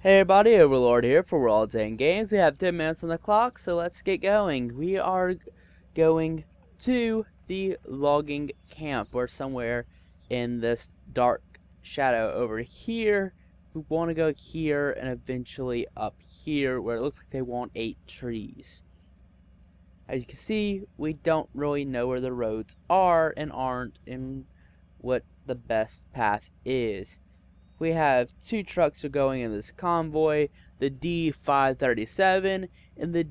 Hey everybody, Overlord here for WorldsEndGames. We have 10 minutes on the clock, so let's get going. We are going to the logging camp. We're somewhere in this dark shadow over here. We want to go here and eventually up here where it looks like they want 8 trees. As you can see, we don't really know where the roads are and aren't and what the best path is. We have 2 trucks are going in this convoy, the D537 and the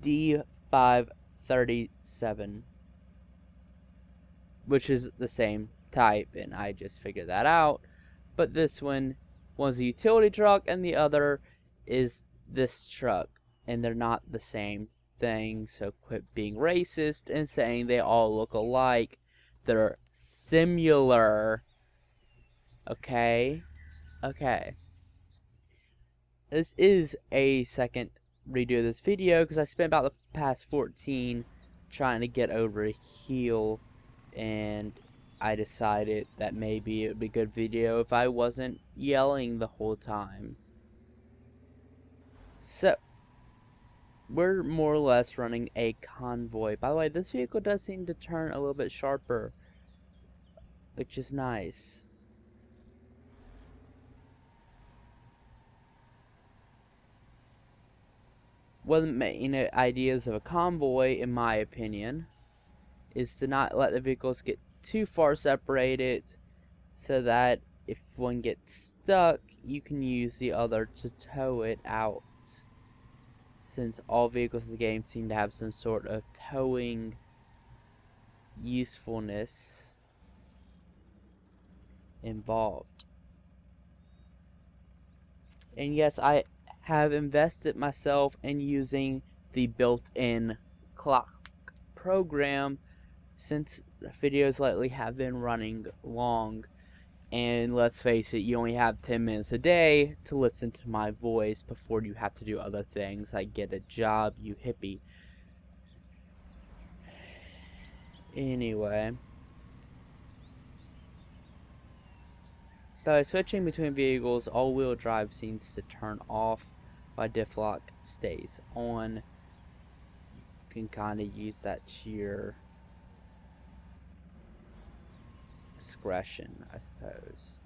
D537, which is the same type, and I just figured that out. But this one's a utility truck and the other is this truck, and they're not the same thing, so quit being racist and saying they all look alike. They're similar. Okay? Okay. This is a second redo of this video because I spent about the past 14 trying to get over a heel, and I decided that maybe it would be a good video if I wasn't yelling the whole time. So, we're more or less running a convoy. By the way, this vehicle does seem to turn a little bit sharper, which is nice. One of the main ideas of a convoy, in my opinion, is to not let the vehicles get too far separated so that if one gets stuck, you can use the other to tow it out. Since all vehicles in the game seem to have some sort of towing usefulness involved. And yes, I have invested myself in using the built-in clock program since videos lately have been running long, and let's face it, you only have 10 minutes a day to listen to my voice before you have to do other things like get a job, you hippie. Anyway, by switching between vehicles, all-wheel drive seems to turn off while diff lock stays on. You can kind of use that to your discretion, I suppose.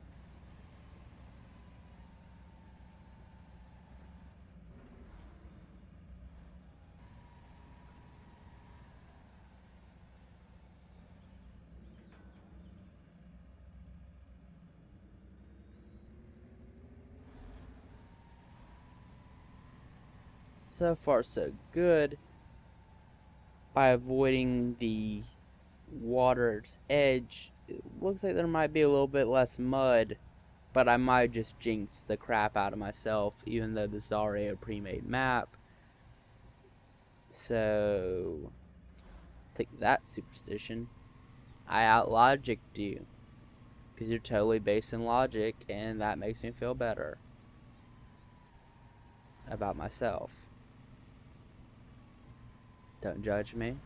So far so good. By avoiding the water's edge, it looks like there might be a little bit less mud, but I might just jinx the crap out of myself, even though this is already a pre-made map. So, take that, superstition. I out-logicked you, because you're totally based in logic, and that makes me feel better about myself. Don't judge me.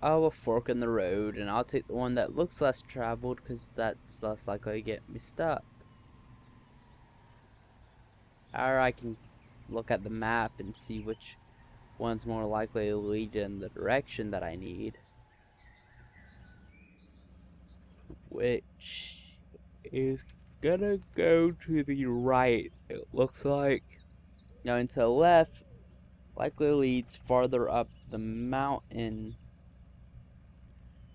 I'll fork in the road, and I'll take the one that looks less traveled, because that's less likely to get me stuck. Or I can look at the map and see which one's more likely to lead in the direction that I need. Which is gonna go to the right, it looks like. Going to the left likely leads farther up the mountain.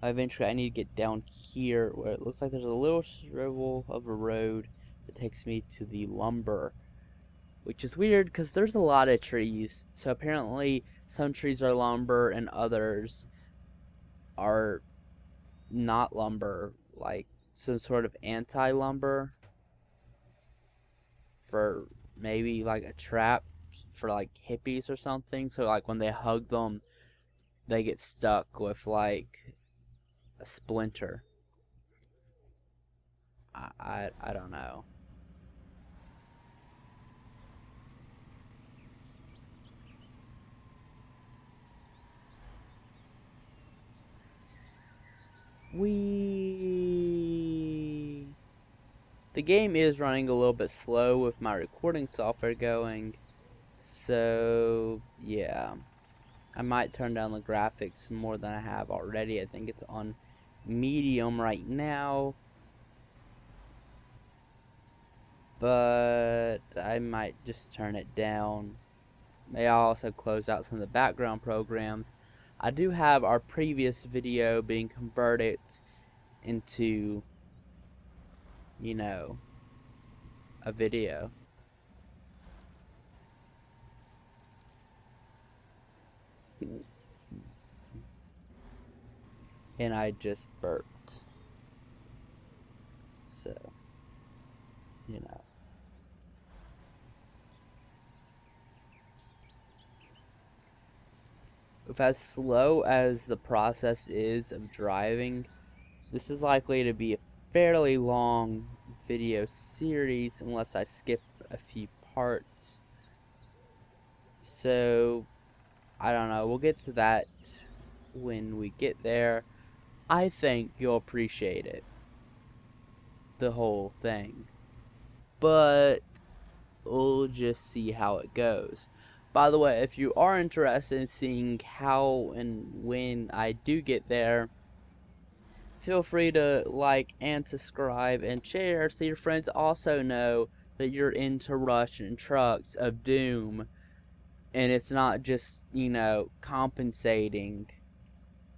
Eventually I need to get down here where it looks like there's a little shrivel of a road that takes me to the lumber, which is weird because there's a lot of trees. So apparently some trees are lumber and others are not lumber, like some sort of anti-lumber for maybe like a trap for like hippies or something. So like when they hug them, they get stuck with like a splinter. I don't know. We The game is running a little bit slow with my recording software going, so yeah. I might turn down the graphics more than I have already. I think it's on medium right now, but I might just turn it down. May I also close out some of the background programs. I do have our previous video being converted into, you know, a video. And I just burped. So, you know. If as slow as the process is of driving, this is likely to be a fairly long video series unless I skip a few parts. So, I don't know, we'll get to that when we get there. I think you'll appreciate it, the whole thing. But we'll just see how it goes. By the way, if you are interested in seeing how and when I do get there, feel free to like and subscribe and share so your friends also know that you're into Russian trucks of doom, and it's not just, you know, compensating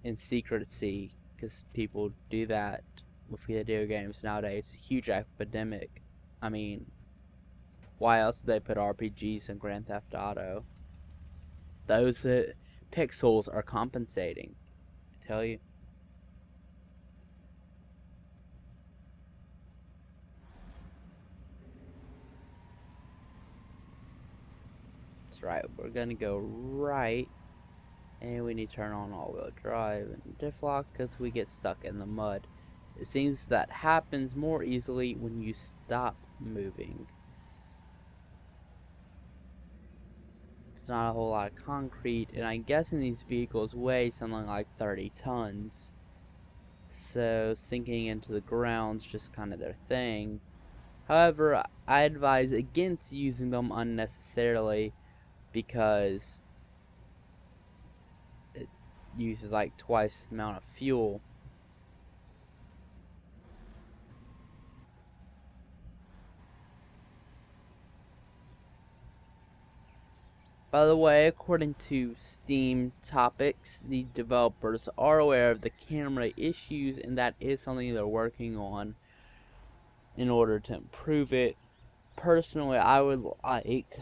in secrecy, because people do that with video games nowadays. It's a huge epidemic. I mean, why else do they put RPGs in Grand Theft Auto? Those pixels are compensating, I tell you. That's right, we're gonna go right, and we need to turn on all-wheel drive and diff lock because we get stuck in the mud. It seems that happens more easily when you stop moving. It's not a whole lot of concrete, and I'm guessing these vehicles weigh something like 30 tons. So sinking into the ground's just kind of their thing. However, I advise against using them unnecessarily because it uses like twice the amount of fuel. By the way, according to Steam Topics, the developers are aware of the camera issues, and that is something they're working on in order to improve it. Personally, I would like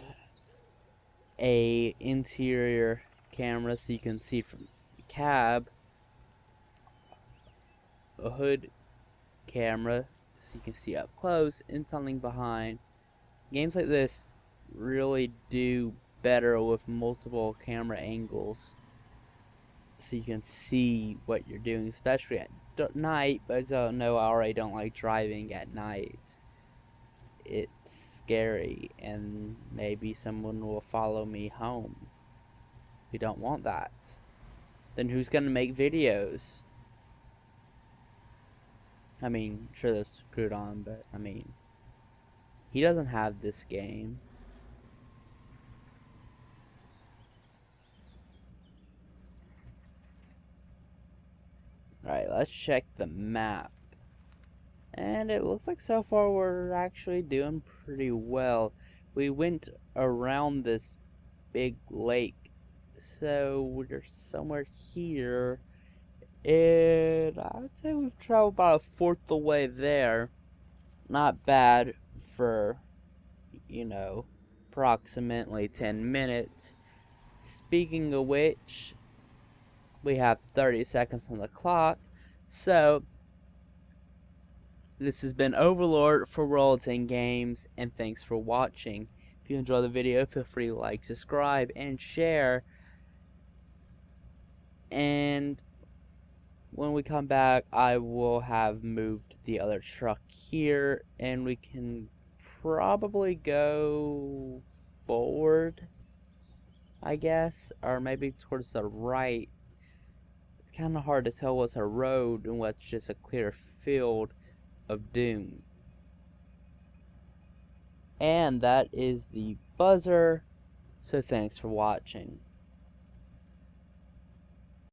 a interior camera so you can see from the cab, a hood camera so you can see up close, and something behind. Games like this really do better with multiple camera angles so you can see what you're doing, especially at night. But as I know, I already don't like driving at night. It's scary, and maybe someone will follow me home. We don't want that. Then who's gonna make videos? I mean, sure there's screwed on, but I mean, he doesn't have this game. Alright, let's check the map. And it looks like so far we're actually doing pretty well. We went around this big lake, so we're somewhere here. And I'd say we've traveled about a fourth the way there. Not bad for, you know, approximately 10 minutes. Speaking of which, we have 30 seconds on the clock. So, this has been Overlord for WorldsEndGames, and thanks for watching. If you enjoyed the video, feel free to like, subscribe, and share. And when we come back, I will have moved the other truck here, and we can probably go forward, I guess, or maybe towards the right. It's kind of hard to tell what's a road and what's just a clear field of doom. And that is the buzzer. So thanks for watching.